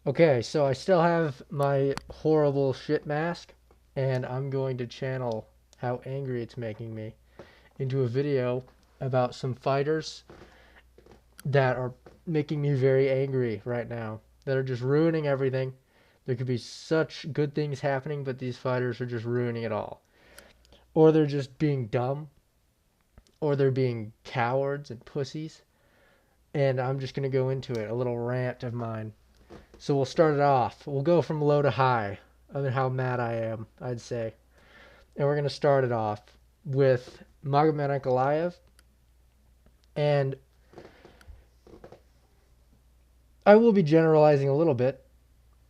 Okay, so I still have my horrible shit mask, and I'm going to channel how angry it's making me into a video about some fighters that are making me very angry right now, that are just ruining everything. There could be such good things happening, but these fighters are just ruining it all. Or they're just being dumb, or they're being cowards and pussies. And I'm just going to go into it, a little rant of mine. So we'll start it off. We'll go from low to high of how mad I am, I'd say. And we're going to start it off with Magomed Ankalaev. And I will be generalizing a little bit,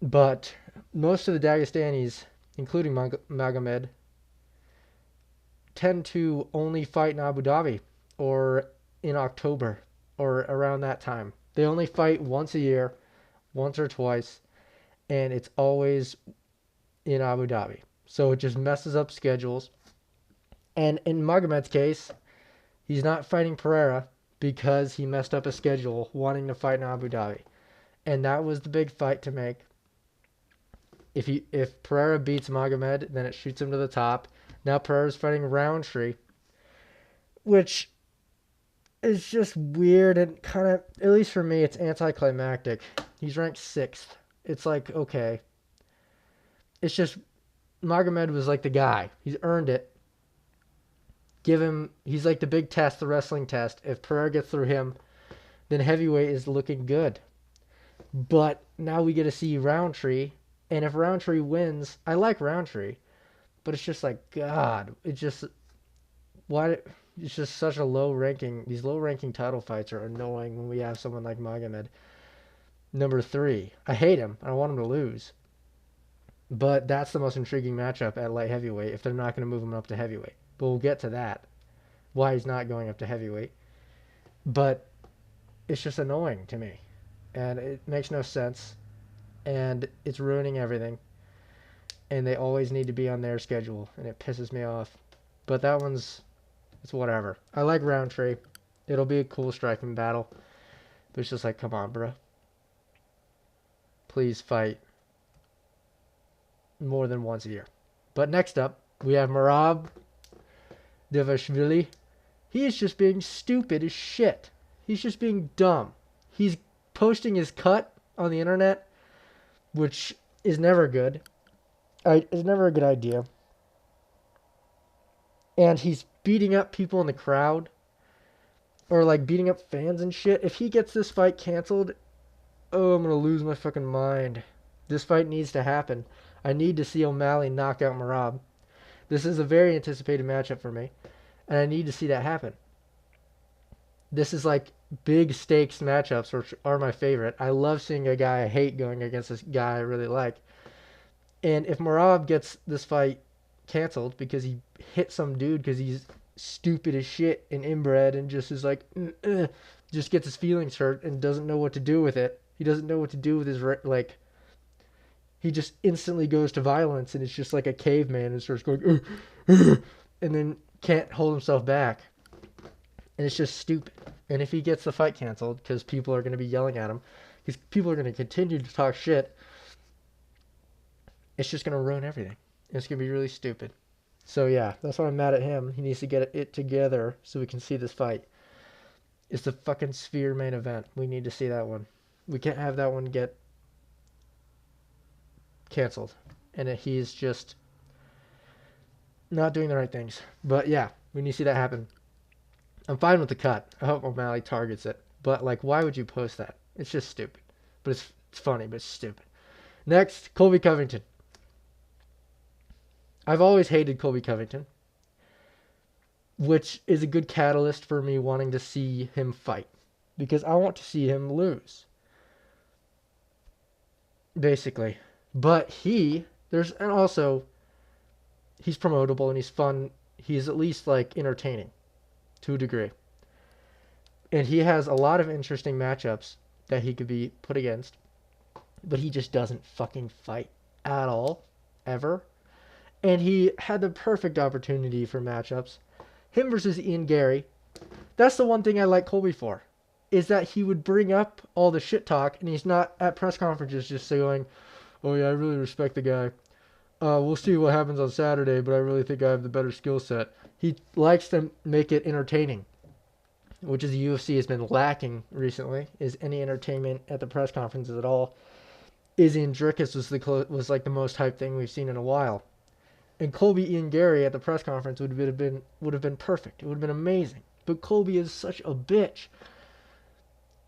but most of the Dagestanis, including Magomed, tend to only fight in Abu Dhabi or in October or around that time. They only fight once a year, once or twice, and it's always in Abu Dhabi. So it just messes up schedules. And in Magomed's case, he's not fighting Pereira because he messed up his schedule wanting to fight in Abu Dhabi. And that was the big fight to make. If Pereira beats Magomed, then it shoots him to the top. Now Pereira's fighting Roundtree, which is just weird and kind of, at least for me, it's anticlimactic. He's ranked 6th. It's like, okay. It's just, Magomed was like the guy. He's earned it. Give him, he's like the big test, the wrestling test. If Pereira gets through him, then heavyweight is looking good. But now we get to see Roundtree, and if Roundtree wins, I like Roundtree, but it's just like God. It's just why it's just such a low ranking. These low ranking title fights are annoying when we have someone like Magomed, number 3. I hate him. I don't want him to lose. But that's the most intriguing matchup at light heavyweight if they're not going to move him up to heavyweight. But we'll get to that. Why he's not going up to heavyweight. But it's just annoying to me. And it makes no sense. And it's ruining everything. And they always need to be on their schedule. And it pisses me off. But that one's, it's whatever. I like Roundtree. It'll be a cool striking battle. But it's just like, come on, bro. Please fight more than once a year. But next up, we have Merab Devashvili. He is just being stupid as shit. He's just being dumb. He's posting his cut on the internet, which is never good. It's never a good idea. And he's beating up people in the crowd, or like beating up fans and shit. If he gets this fight canceled, oh, I'm gonna lose my fucking mind. This fight needs to happen. I need to see O'Malley knock out Merab. This is a very anticipated matchup for me, and I need to see that happen. This is like big stakes matchups, which are my favorite. I love seeing a guy I hate going against this guy I really like. And if Merab gets this fight canceled because he hit some dude because he's stupid as shit and inbred and just is like, just gets his feelings hurt and doesn't know what to do with it. He doesn't know what to do with his, like, he just instantly goes to violence and it's just like a caveman and starts going, and then can't hold himself back. And it's just stupid. And if he gets the fight canceled because people are going to be yelling at him, because people are going to continue to talk shit, it's just going to ruin everything. It's going to be really stupid. So yeah, that's why I'm mad at him. He needs to get it together so we can see this fight. It's the fucking Sphere main event. We need to see that one. We can't have that one get canceled. And he's just not doing the right things. But yeah, we need to see that happen. I'm fine with the cut. I hope O'Malley targets it. But like, why would you post that? It's just stupid. But it's funny, but it's stupid. Next, Colby Covington. I've always hated Colby Covington, which is a good catalyst for me wanting to see him fight because I want to see him lose, basically. But and also, he's promotable and he's fun. He's at least like entertaining to a degree. And he has a lot of interesting matchups that he could be put against, but he just doesn't fucking fight at all, ever. And he had the perfect opportunity for matchups. Him versus Ian Gary. That's the one thing I like Colby for. is that he would bring up all the shit talk, and he's not at press conferences just saying, "Oh yeah, I really respect the guy. We'll see what happens on Saturday, but I really think I have the better skill set." He likes to make it entertaining, which is the UFC has been lacking recently. Is any entertainment at the press conferences at all? Izzy and Drickus was like the most hyped thing we've seen in a while. And Colby Ian Gary at the press conference would have been perfect. It would have been amazing. But Colby is such a bitch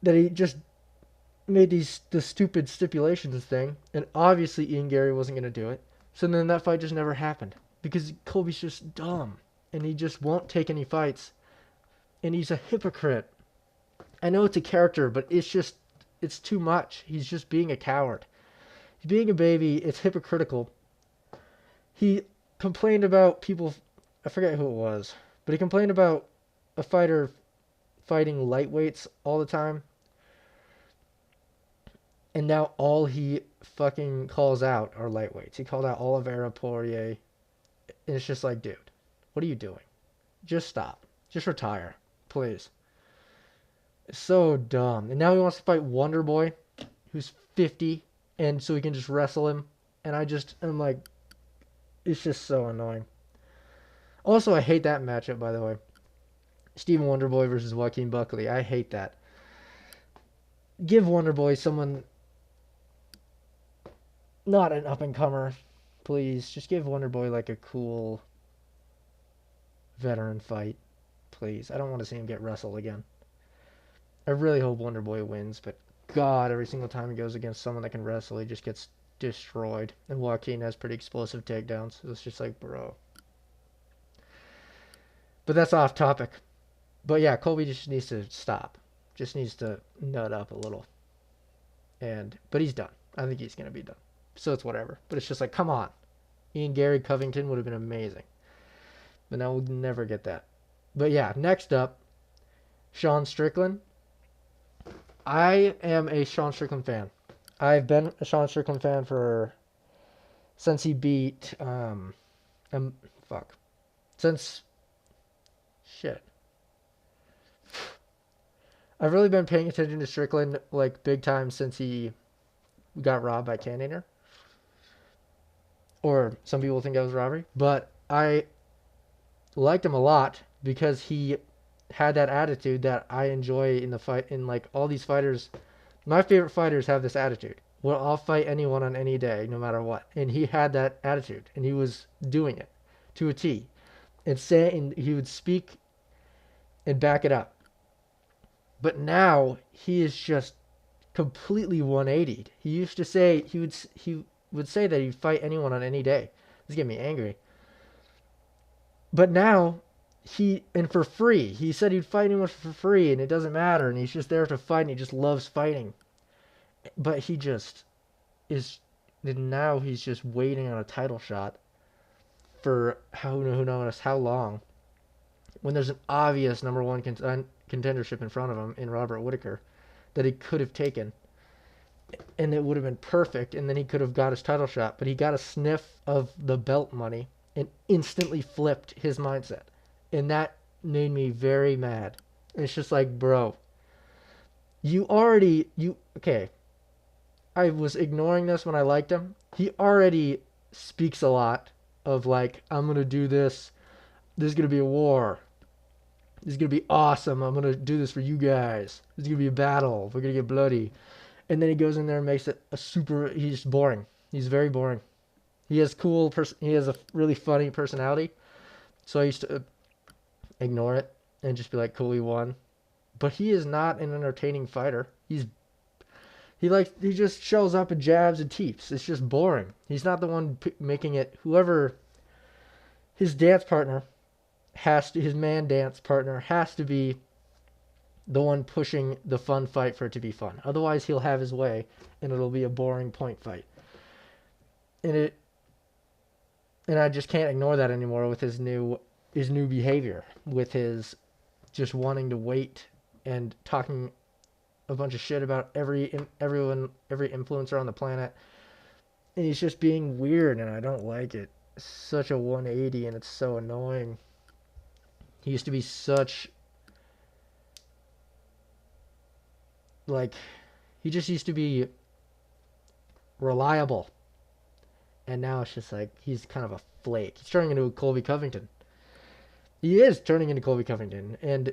that he just made the stupid stipulations thing, and obviously Ian Gary wasn't gonna do it. So then that fight just never happened because Colby's just dumb and he just won't take any fights, and he's a hypocrite. I know it's a character, but it's too much. He's just being a coward. He's being a baby. It's hypocritical. He complained about people. I forget who it was, but he complained about a fighter fighting lightweights all the time, and now all he fucking calls out are lightweights. He called out Oliveira, Poirier, and it's just like, dude, what are you doing? Just stop. Just retire, please. It's so dumb. And now he wants to fight Wonder Boy, who's 50, and so he can just wrestle him. And I'm like, it's just so annoying. Also, I hate that matchup, by the way. Stephen Wonderboy versus Joaquin Buckley. I hate that. Give Wonderboy someone, not an up and comer, please. Just give Wonderboy like a cool veteran fight, please. I don't want to see him get wrestled again. I really hope Wonderboy wins, but God, every single time he goes against someone that can wrestle, he just gets destroyed. And Joaquin has pretty explosive takedowns. So it's just like, bro. But that's off topic. But yeah, Colby just needs to stop. Just needs to nut up a little. But he's done. I think he's gonna be done. So it's whatever. But it's just like, come on. Ian Gary Covington would have been amazing. But now we'll never get that. But yeah, next up, Sean Strickland. I am a Sean Strickland fan. I've been a Sean Strickland fan since he beat fuck. Since shit. I've really been paying attention to Strickland like big time since he got robbed by Cannonier. Or some people think that was robbery, but I liked him a lot because he had that attitude that I enjoy in the fight. In like all these fighters, my favorite fighters have this attitude. Well, I'll fight anyone on any day, no matter what. And he had that attitude, and he was doing it to a T. And saying he would speak and back it up. But now he is just completely 180'd. He used to say he would say that he'd fight anyone on any day. This is getting me angry. But now and for free. He said he'd fight anyone for free and it doesn't matter and he's just there to fight and he just loves fighting. But he just is and now he's just waiting on a title shot for who knows how long. When there's an obvious number one contendership in front of him in Robert Whittaker that he could have taken, and it would have been perfect, and then he could have got his title shot, but he got a sniff of the belt money and instantly flipped his mindset, and that made me very mad. It's just like, bro, okay, I was ignoring this when I liked him. He already speaks a lot of like, I'm gonna do this, there's gonna be a war, this is gonna be awesome, I'm gonna do this for you guys, there's gonna be a battle, we're gonna get bloody. And then he goes in there and makes it he's boring. He's very boring. He has he has a really funny personality. So I used to ignore it and just be like, cool, he won. But he is not an entertaining fighter. He just shows up and jabs and teeps. It's just boring. He's not the one making it. Whoever his dance partner his man dance partner has to be the one pushing the fun fight for it to be fun. Otherwise, he'll have his way, and it'll be a boring point fight. And I just can't ignore that anymore with his new behavior, with his just wanting to wait and talking a bunch of shit about every influencer on the planet. And he's just being weird, and I don't like it. It's such a 180, and it's so annoying. He used to be such like, he just used to be reliable, and now it's just like he's kind of a flake. He's turning into a Colby Covington. He is turning into Colby Covington, and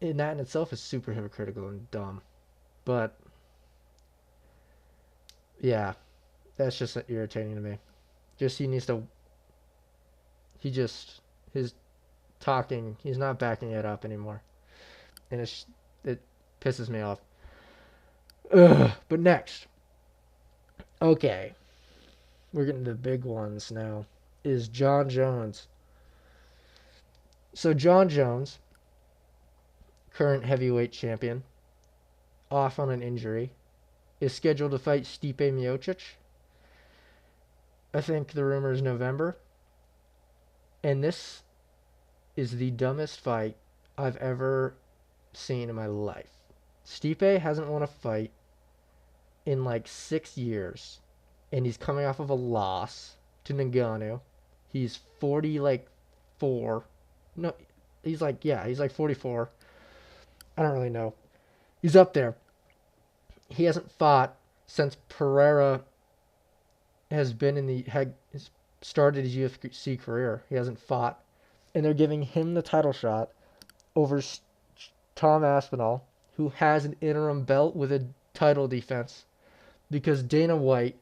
that in itself is super hypocritical and dumb. But yeah, that's just irritating to me. Just he needs to. He just his talking. He's not backing it up anymore, and it pisses me off. Ugh. But next, okay, we're getting to the big ones now. Is John Jones. So John Jones, current heavyweight champion, off on an injury, is scheduled to fight Stipe Miocic. I think the rumor is November, and this is the dumbest fight I've ever seen in my life. Stipe hasn't won a fight in like 6 years, and he's coming off of a loss to Ngannou. He's 40 like 4. No, he's like 44. I don't really know. He's up there. He hasn't fought since Pereira has been in the had started his UFC career. He hasn't fought, and they're giving him the title shot over Tom Aspinall, who has an interim belt with a title defense, because Dana White.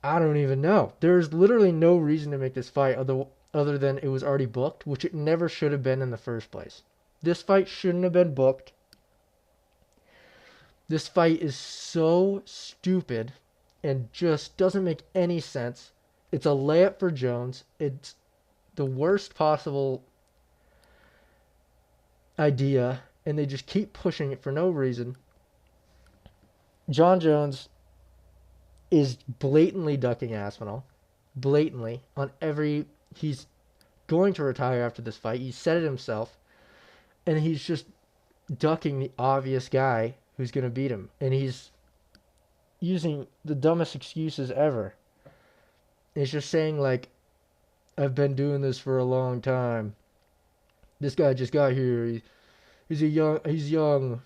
I don't even know. There's literally no reason to make this fight other than it was already booked, which it never should have been in the first place. This fight shouldn't have been booked. This fight is so stupid and just doesn't make any sense. It's a layup for Jones. It's the worst possible idea, and they just keep pushing it for no reason. John Jones is blatantly ducking Aspinall. Blatantly. On every. He's going to retire after this fight. He said it himself. And he's just ducking the obvious guy who's going to beat him. And he's using the dumbest excuses ever. He's just saying, like, I've been doing this for a long time. This guy just got here. He's young.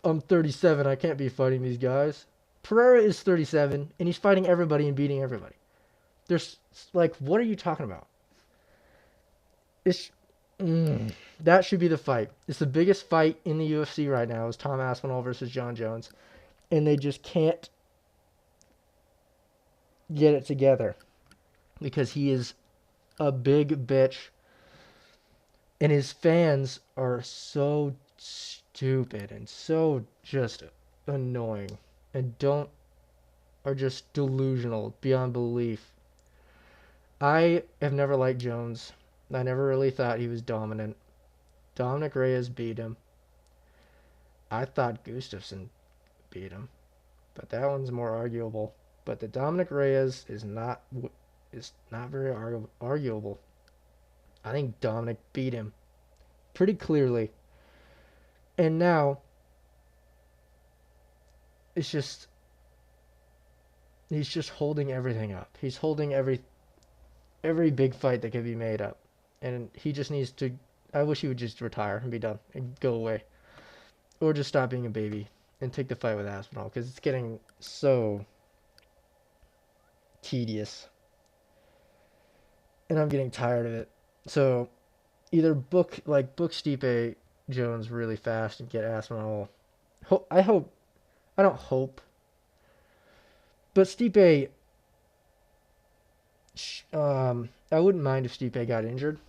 I'm 37. I can't be fighting these guys. Pereira is 37, and he's fighting everybody and beating everybody. There's, like, what are you talking about? It's, that should be the fight. It's the biggest fight in the UFC right now is Tom Aspinall versus John Jones, and they just can't get it together because he is a big bitch, and his fans are so stupid and so just annoying and are just delusional beyond belief. I have never liked Jones. I never really thought he was dominant. Dominic Reyes beat him. I thought Gustafsson beat him, but that one's more arguable. But the Dominic Reyes is not very arguable. I think Dominic beat him pretty clearly. And now it's just he's just holding everything up. He's holding every big fight that could be made up. And he just needs to. I wish he would just retire and be done and go away. Or just stop being a baby and take the fight with Aspinall, because it's getting so tedious. And I'm getting tired of it. So either book Stipe Jones really fast and get Aspinall. I hope. I don't hope. But Stipe. I wouldn't mind if Stipe got injured.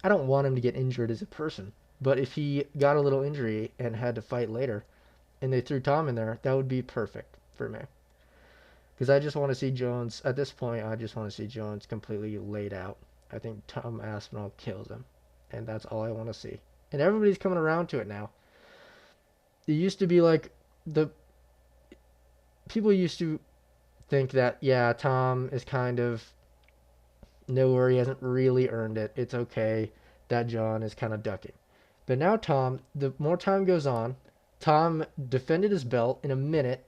I don't want him to get injured as a person. But if he got a little injury and had to fight later, and they threw Tom in there, that would be perfect for me. Because I just want to see Jones, at this point, I just want to see Jones completely laid out. I think Tom Aspinall kills him. And that's all I want to see. And everybody's coming around to it now. It used to be like, people used to think that, yeah, Tom is kind of nowhere, he hasn't really earned it. It's okay that John is kind of ducking. But now Tom, the more time goes on, Tom defended his belt in a minute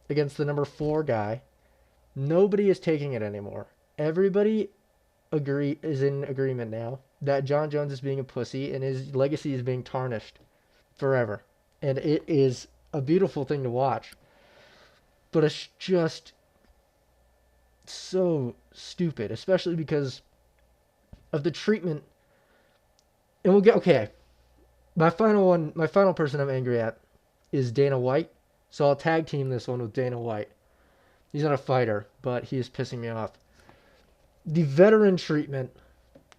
against the number 4 guy. Nobody is taking it anymore. Everybody is in agreement now that John Jones is being a pussy and his legacy is being tarnished. forever. And it is a beautiful thing to watch. But it's just so stupid, especially because of the treatment. And we'll get okay. My final person I'm angry at is Dana White. So I'll tag team this one with Dana White. He's not a fighter, but he is pissing me off. The veteran treatment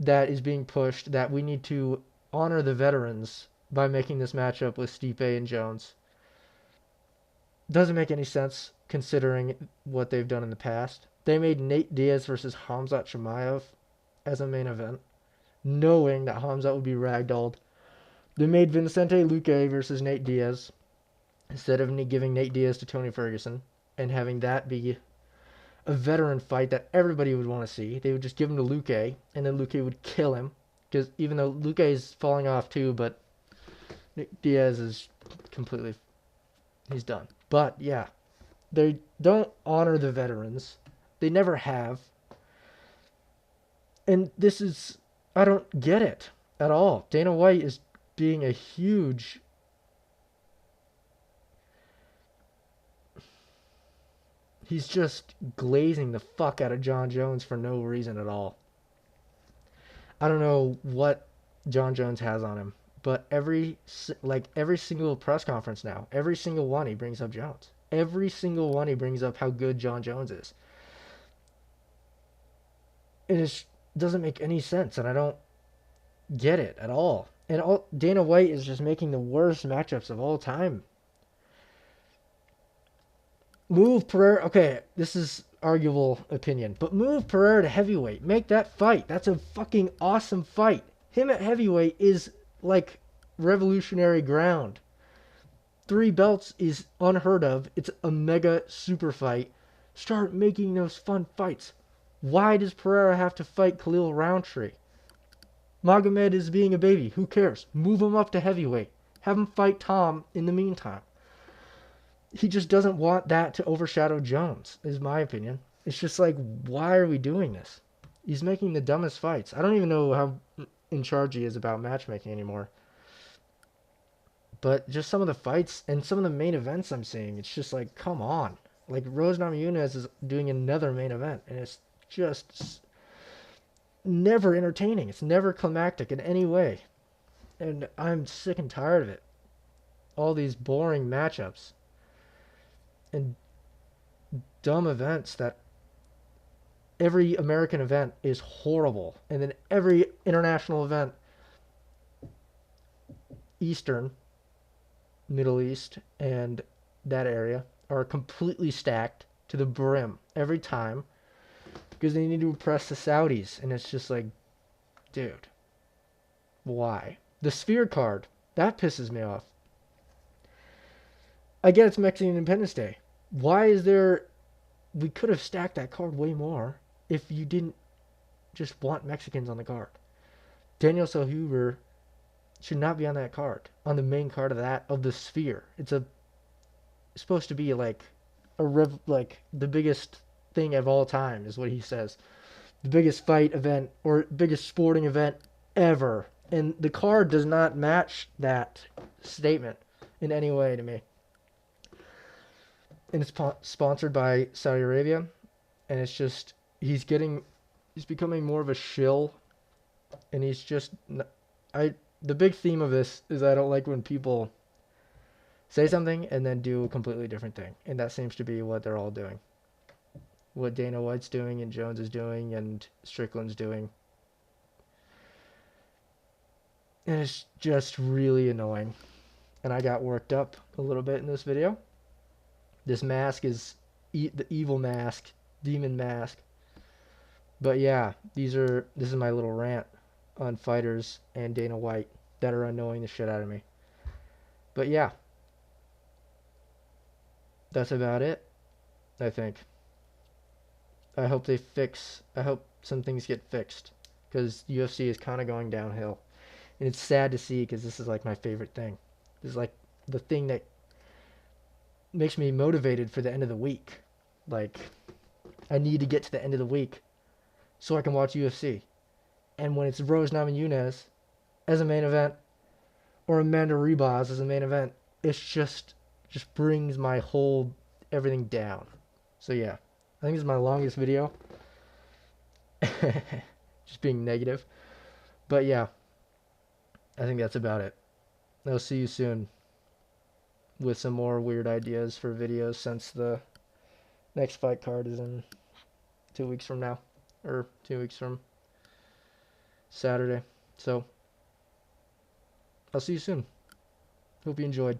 that is being pushed, that we need to honor the veterans by making this matchup with Stipe and Jones, doesn't make any sense considering what they've done in the past. They made Nate Diaz versus Khamzat Chimaev as a main event, knowing that Khamzat would be ragdolled. They made Vicente Luque versus Nate Diaz instead of giving Nate Diaz to Tony Ferguson and having that be a veteran fight that everybody would want to see. They would just give him to Luque, and then Luque would kill him. Because even though Luque is falling off too, but Diaz is completely, he's done. But yeah, they don't honor the veterans. They never have. And this is, I don't get it at all. Dana White is being a huge, he's just glazing the fuck out of John Jones for no reason at all. I don't know what John Jones has on him, but every single press conference now, every single one he brings up Jones. Every single one he brings up how good John Jones is. And it doesn't make any sense, and I don't get it at all. And Dana White is just making the worst matchups of all time. Move Pereira. Okay, this is arguable opinion, but move Pereira to heavyweight. Make that fight. That's a fucking awesome fight. Him at heavyweight is like revolutionary ground. 3 belts is unheard of. It's a mega super fight. Start making those fun fights. Why does Pereira have to fight Khalil Roundtree? Magomed is being a baby. Who cares? Move him up to heavyweight. Have him fight Tom in the meantime. He just doesn't want that to overshadow Jones, is my opinion. It's just like, why are we doing this? He's making the dumbest fights. I don't even know how in charge he is about matchmaking anymore. But just some of the fights and some of the main events I'm seeing, it's just like, come on. Like, Rose Namajunas is doing another main event, and it's just never entertaining. It's never climactic in any way. And I'm sick and tired of it. All these boring matchups and dumb events that every American event is horrible. And then every international event, Eastern, Middle East, and that area, are completely stacked to the brim every time because they need to impress the Saudis. And it's just like, dude, why? The Sphere card, that pisses me off. I get it's Mexican Independence Day. Why is there... We could have stacked that card way more if you didn't just want Mexicans on the card. Daniel Selhuber should not be on that card, on the main card of the Sphere. It's supposed to be like the biggest thing of all time is what he says. The biggest fight event or biggest sporting event ever. And the card does not match that statement in any way to me. And it's sponsored by Saudi Arabia, and it's just he's becoming more of a shill, and he's just the big theme of this is I don't like when people say something and then do a completely different thing, and that seems to be what they're all doing. What Dana White's doing and Jones is doing and Strickland's doing. And it's just really annoying. And I got worked up a little bit in this video. This mask is the evil mask, demon mask. But yeah, this is my little rant on fighters and Dana White that are annoying the shit out of me. But yeah, that's about it, I think. I hope some things get fixed because UFC is kind of going downhill. And it's sad to see because this is like my favorite thing. This is like the thing that makes me motivated for the end of the week. Like, I need to get to the end of the week so I can watch UFC. And when it's Rose Namajunas as a main event, or Amanda Ribas as a main event. It's just brings my whole everything down. So yeah, I think this is my longest video. Just being negative. But yeah, I think that's about it. I'll see you soon with some more weird ideas for videos since the next fight card is in 2 weeks from now. Or 2 weeks from Saturday. So I'll see you soon. Hope you enjoyed.